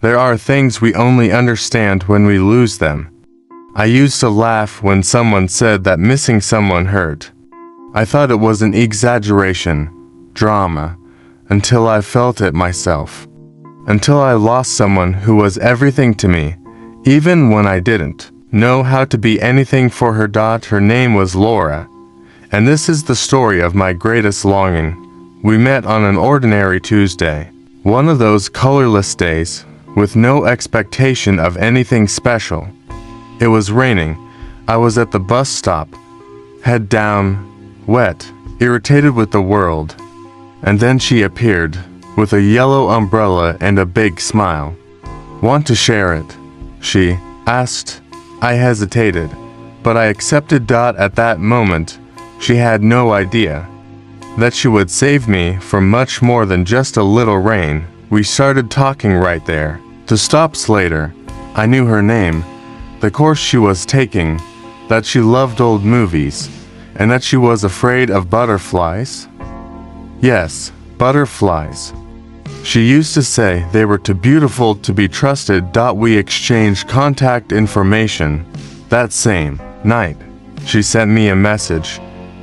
There are things we only understand when we lose them. I used to laugh when someone said that missing someone hurt. I thought it was an exaggeration, drama, until I felt it myself. Until I lost someone who was everything to me, even when I didn't know how to be anything for her. Her name was Laura, and this is the story of my greatest longing. We met on an ordinary Tuesday, one of those colorless days, with no expectation of anything special. It was raining. I was at the bus stop, head down, wet, irritated with the world. And then she appeared, with a yellow umbrella and a big smile. "Want to share it?" she asked. I hesitated, but I accepted. At that moment, she had no idea that she would save me from much more than just a little rain. We started talking right there. To stops later, I knew her name, the course she was taking, that she loved old movies, and that she was afraid of butterflies. Yes, butterflies. She used to say they were too beautiful to be trusted. We exchanged contact information. That same night, she sent me a message.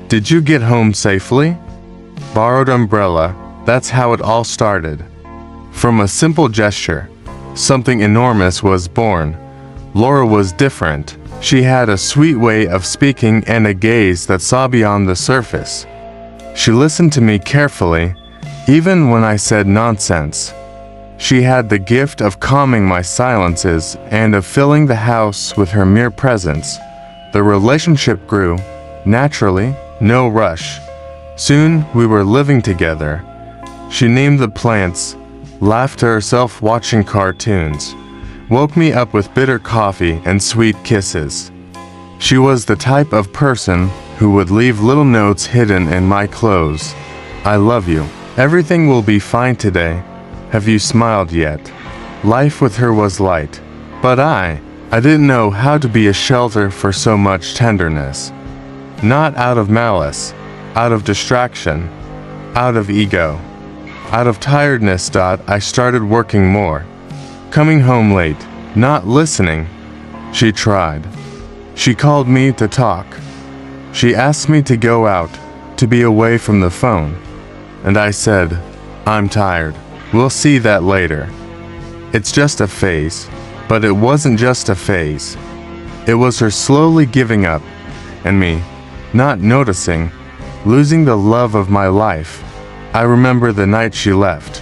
"Did you get home safely?" Borrowed umbrella. That's how it all started. From a simple gesture, something enormous was born. Laura was different. She had a sweet way of speaking and a gaze that saw beyond the surface. She listened to me carefully, even when I said nonsense. She had the gift of calming my silences and of filling the house with her mere presence. The relationship grew, naturally, no rush. Soon we were living together. She named the plants, laughed to herself watching cartoons, woke me up with bitter coffee and sweet kisses. She was the type of person who would leave little notes hidden in my clothes. "I love you. Everything will be fine today. Have you smiled yet?" Life with her was light, but I didn't know how to be a shelter for so much tenderness. Not out of malice, out of distraction, out of ego, out of tiredness. I started working more, coming home late, not listening. She tried. She called me to talk. She asked me to go out, to be away from the phone. And I said, "I'm tired. We'll see that later. It's just a phase." But it wasn't just a phase. It was her slowly giving up, and me, not noticing, losing the love of my life. I remember the night she left.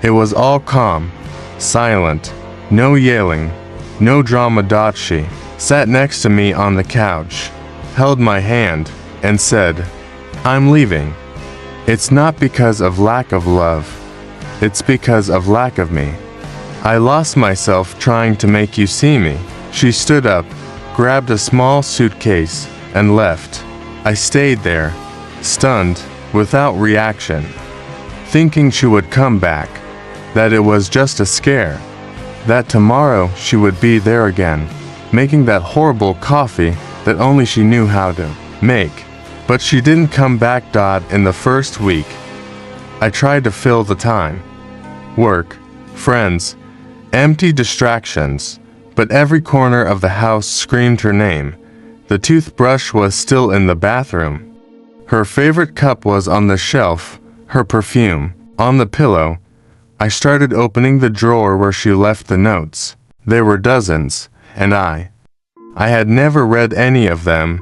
It was all calm, silent, no yelling, no drama. She sat next to me on the couch, held my hand, and said, "I'm leaving. It's not because of lack of love. It's because of lack of me. I lost myself trying to make you see me." She stood up, grabbed a small suitcase, and left. I stayed there, stunned, without reaction, thinking she would come back, that it was just a scare, that tomorrow she would be there again, making that horrible coffee that only she knew how to make. But she didn't come back. In the first week, I tried to fill the time. Work, friends, empty distractions, but every corner of the house screamed her name. The toothbrush was still in the bathroom. Her favorite cup was on the shelf, her perfume on the pillow. I started opening the drawer where she left the notes. There were dozens, and I had never read any of them.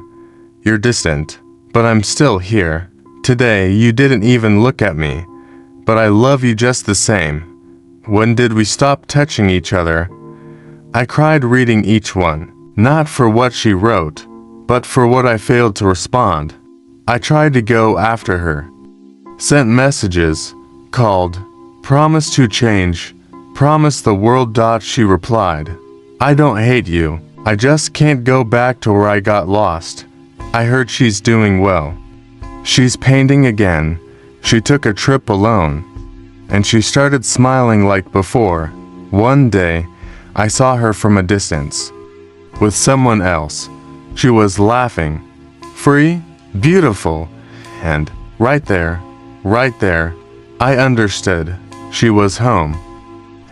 "You're distant, but I'm still here. Today you didn't even look at me, but I love you just the same. When did we stop touching each other?" I cried reading each one, not for what she wrote, but for what I failed to respond. I tried to go after her, sent messages, called, promised to change, promised the world. She replied, "I don't hate you. I just can't go back to where I got lost. I heard she's doing well. She's painting again. She took a trip alone." And she started smiling like before. One day, I saw her from a distance, with someone else. She was laughing, free, beautiful, and right there, I understood. She was home.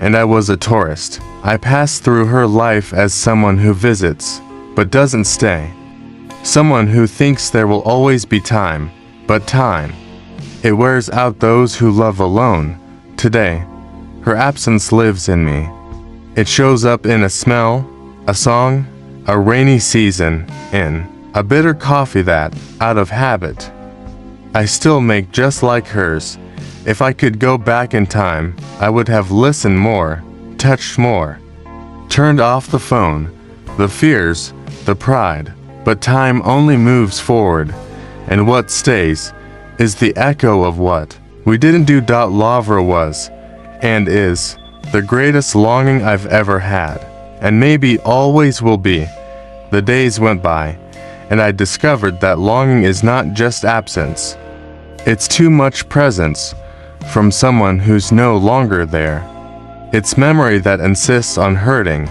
and I was a tourist. I passed through her life as someone who visits, but doesn't stay. Someone who thinks there will always be time, but time, it wears out those who love alone. Today, her absence lives in me. It shows up in a smell, a song, a rainy season, in a bitter coffee that, out of habit, I still make just like hers. If I could go back in time, I would have listened more, touched more, turned off the phone, the fears, the pride. But time only moves forward, and what stays is the echo of what we didn't do. Lavra was, and is, the greatest longing I've ever had, and maybe always will be. The days went by, and I discovered that longing is not just absence. It's too much presence from someone who's no longer there. It's memory that insists on hurting.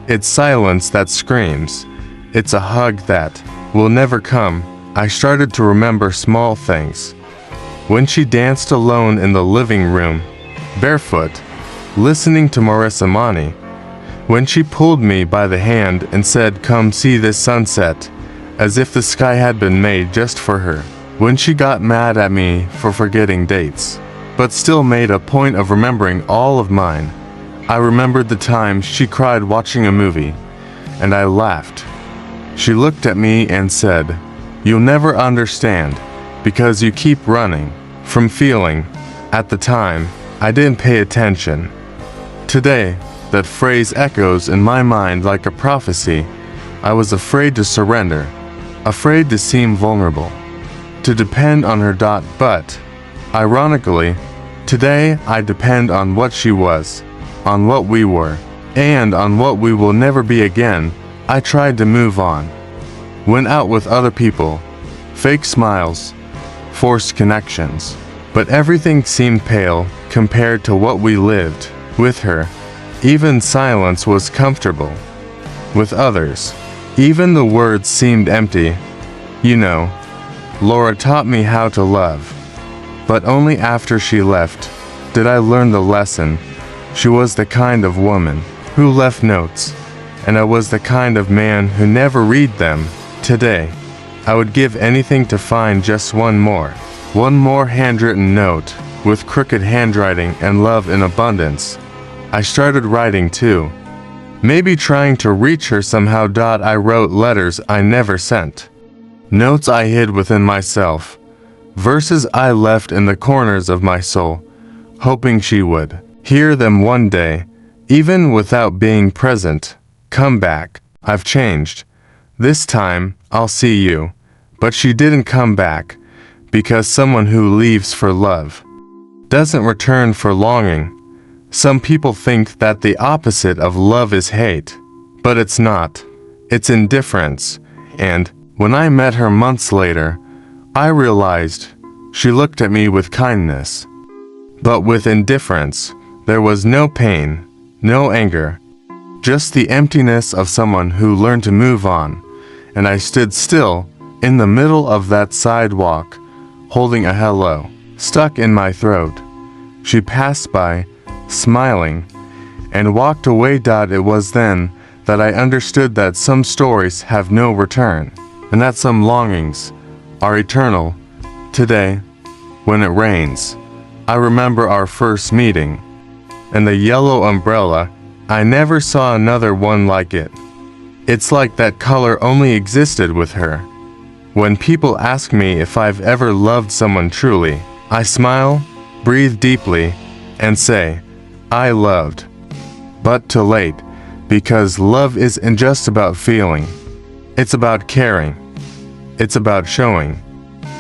It's silence that screams. It's a hug that will never come. I started to remember small things. When she danced alone in the living room, barefoot, listening to Marissa Mani. When she pulled me by the hand and said, "Come see this sunset," as if the sky had been made just for her. When she got mad at me for forgetting dates, but still made a point of remembering all of mine. I remembered the time she cried watching a movie, and I laughed. She looked at me and said, "You'll never understand, because you keep running from feeling." At the time, I didn't pay attention. Today, that phrase echoes in my mind like a prophecy. I was afraid to surrender, afraid to seem vulnerable, to depend on her. But, ironically, today I depend on what she was, on what we were, and on what we will never be again. I tried to move on. Went out with other people, fake smiles, forced connections, but everything seemed pale compared to what we lived with her. Even silence was comfortable. With others, even the words seemed empty. You know, Laura taught me how to love, but only after she left did I learn the lesson. She was the kind of woman who left notes, and I was the kind of man who never read them. Today, I would give anything to find just one more handwritten note with crooked handwriting and love in abundance. I started writing too, maybe trying to reach her somehow. I wrote letters I never sent, notes I hid within myself, verses I left in the corners of my soul, hoping she would hear them one day, even without being present. Come back, I've changed. This time, I'll see you. But she didn't come back, because someone who leaves for love doesn't return for longing. Some people think that the opposite of love is hate, but it's not. It's indifference. And when I met her months later, I realized she looked at me with kindness. But with indifference, there was no pain, no anger, just the emptiness of someone who learned to move on. And I stood still in the middle of that sidewalk, holding a hello stuck in my throat. She passed by, smiling, and walked away. It was then that I understood that some stories have no return, and that some longings are eternal. Today, when it rains, I remember our first meeting, and the yellow umbrella. I never saw another one like it. It's like that color only existed with her. When people ask me if I've ever loved someone truly, I smile, breathe deeply, and say, I loved. But too late, because love isn't just about feeling. It's about caring. It's about showing.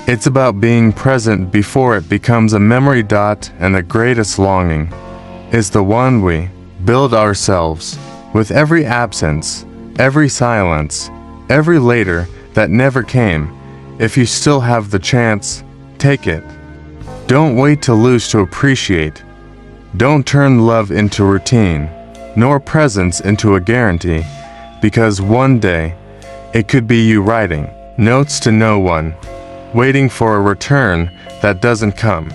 It's about being present before it becomes a memory. And the greatest longing is the one we build ourselves with every absence, every silence, every later that never came. If you still have the chance, take it. Don't wait to lose to appreciate. Don't turn love into routine, nor presence into a guarantee, because one day it could be you writing notes to no one, waiting for a return that doesn't come.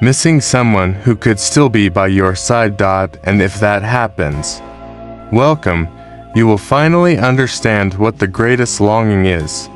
Missing someone who could still be by your side. And if that happens, welcome, you will finally understand what the greatest longing is.